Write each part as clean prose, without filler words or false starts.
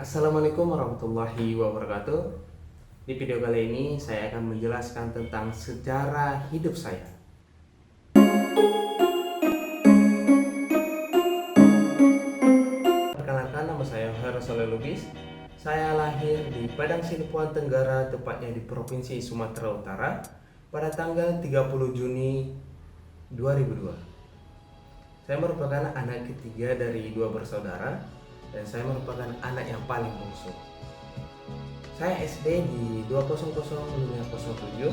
Assalamualaikum warahmatullahi wabarakatuh. Di video kali ini saya akan menjelaskan tentang sejarah hidup saya. Perkenalkan, nama saya Heru Soleh Lubis. Saya lahir di Padang Sidempuan Tenggara, tepatnya di Provinsi Sumatera Utara pada tanggal 30 Juni 2002. Saya merupakan anak ketiga dari dua bersaudara dan saya merupakan anak yang paling bungsu. Saya SD di 2000507,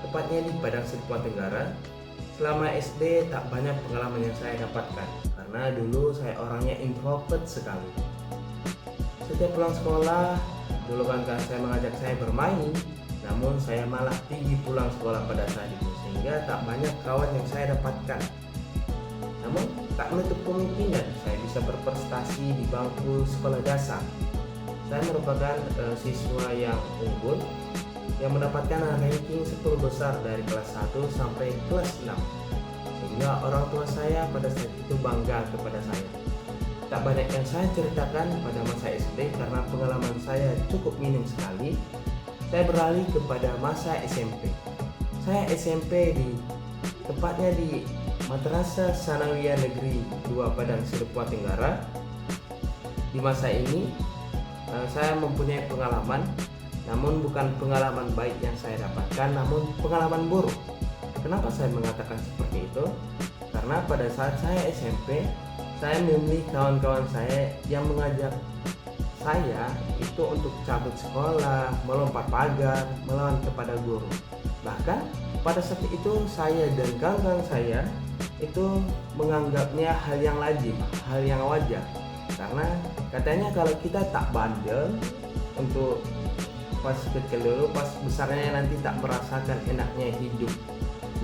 tepatnya di Padang Sidempuan Tenggara. Selama SD tak banyak pengalaman yang saya dapatkan karena dulu saya orangnya introvert sekali. Setiap pulang sekolah, dulu kan saya mengajak saya bermain, namun saya malah pergi pulang sekolah pada saat itu sehingga tak banyak kawan yang saya dapatkan. Namun tak menutup kemungkinan saya bisa berprestasi di bangku sekolah dasar. Saya merupakan siswa yang unggul yang mendapatkan ranking 10 besar dari kelas 1 sampai kelas 6. Sehingga orang tua saya pada saat itu bangga kepada saya. Tak banyak yang saya ceritakan pada masa SD karena pengalaman saya cukup minim sekali. Saya beralih kepada masa SMP. Saya SMP tepatnya di Madrasah Sanawiyah Negeri 2 Padang Sidempuan Tenggara. Di masa ini saya mempunyai pengalaman, namun bukan pengalaman baik yang saya dapatkan, namun pengalaman buruk. Kenapa saya mengatakan seperti itu? Karena pada saat saya SMP, saya memilih kawan-kawan saya yang mengajak saya itu untuk cabut sekolah, melompat pagar, melawan kepada guru. Bahkan pada saat itu saya dan kawan-kawan saya itu menganggapnya hal yang lazim, hal yang wajar. Karena katanya kalau kita tak bandel untuk pas kecil dulu, pas besarnya nanti tak merasakan enaknya hidup,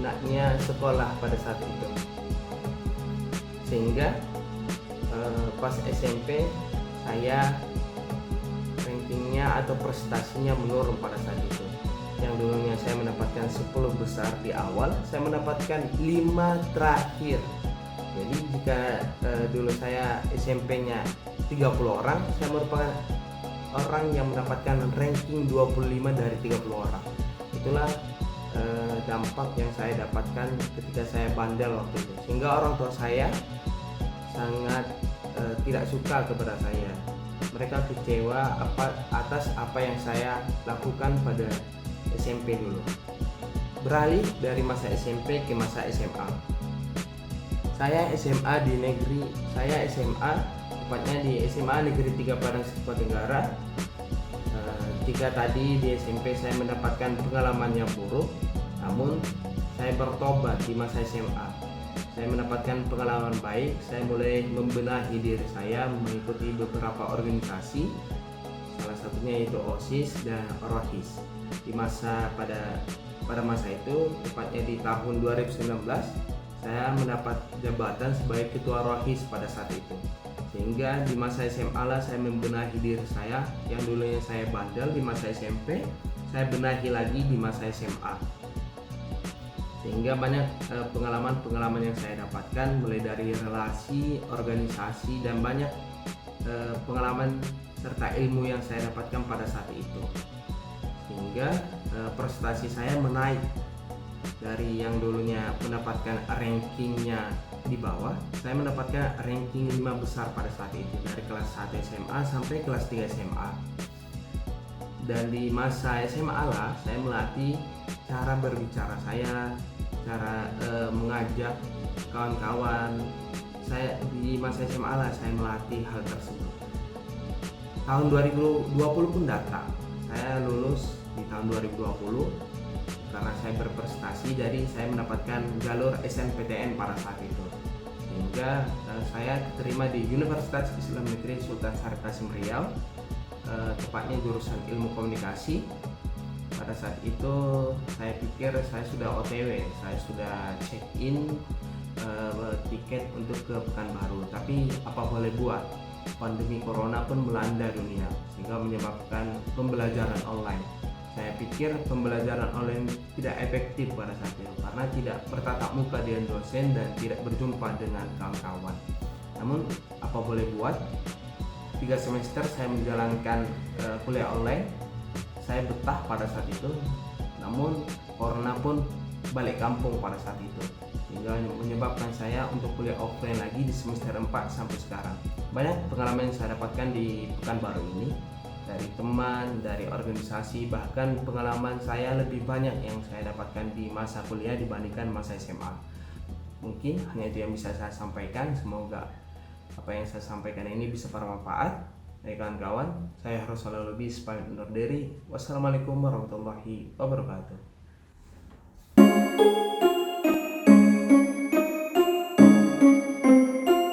enaknya sekolah pada saat itu. Sehingga pas SMP saya rankingnya atau prestasinya menurun pada saat itu. Yang dulunya saya mendapatkan 10 besar di awal, saya mendapatkan 5 terakhir. Jadi jika dulu saya SMP-nya 30 orang, saya merupakan orang yang mendapatkan ranking 25 dari 30 orang. Itulah dampak yang saya dapatkan ketika saya bandel waktu itu. Sehingga orang tua saya sangat tidak suka kepada saya. Mereka kecewa atas apa yang saya lakukan pada SMP dulu. Beralih dari masa SMP ke masa SMA. Saya SMA tepatnya di SMA Negeri 3 Padang Sidempuan Tenggara. Jika tadi di SMP saya mendapatkan pengalaman yang buruk, namun saya bertobat di masa SMA. Saya mendapatkan pengalaman baik, saya mulai membenahi diri saya, mengikuti beberapa organisasi, salah satunya itu OSIS dan ROHIS. Pada masa itu, tepatnya di tahun 2019, saya mendapat jabatan sebagai ketua ROHIS pada saat itu. Sehingga di masa SMA lah saya membenahi diri saya, yang dulunya saya bandel di masa SMP, saya benahi lagi di masa SMA. Sehingga banyak pengalaman-pengalaman yang saya dapatkan, mulai dari relasi, organisasi, dan banyak pengalaman serta ilmu yang saya dapatkan pada saat itu. Sehingga prestasi saya menaik dari yang dulunya mendapatkan rankingnya di bawah, saya mendapatkan ranking 5 besar pada saat itu, dari kelas 1 SMA sampai kelas 3 SMA. Dan di masa SMA lah saya melatih cara berbicara saya, cara mengajak kawan-kawan. Saya di masa SMA lah saya melatih hal tersebut. Tahun 2020 pun datang. Saya lulus di tahun 2020 karena saya berprestasi, jadi saya mendapatkan jalur SNPTN pada saat itu. Sehingga saya diterima di Universitas Islam Negeri Sultan Syarif Qasim Riau, tepatnya jurusan Ilmu Komunikasi. Pada saat itu saya pikir saya sudah OTW, saya sudah check in tiket untuk ke Pekanbaru. Tapi apa boleh buat, pandemi corona pun melanda dunia sehingga menyebabkan pembelajaran online. Saya pikir pembelajaran online tidak efektif pada saat itu karena tidak bertatap muka dengan dosen dan tidak berjumpa dengan kawan-kawan. Namun apa boleh buat, 3 semester saya menjalankan kuliah online. Saya betah pada saat itu, namun corona pun balik kampung pada saat itu, sehingga menyebabkan saya untuk kuliah offline lagi di semester 4 sampai sekarang. Banyak pengalaman yang saya dapatkan di Pekanbaru ini, dari teman, dari organisasi, bahkan pengalaman saya lebih banyak yang saya dapatkan di masa kuliah dibandingkan masa SMA. Mungkin hanya itu yang bisa saya sampaikan. Semoga apa yang saya sampaikan ini bisa bermanfaat. Baik kawan-kawan, saya Rosalul Lubis pamit undur diri. Wassalamualaikum warahmatullahi wabarakatuh.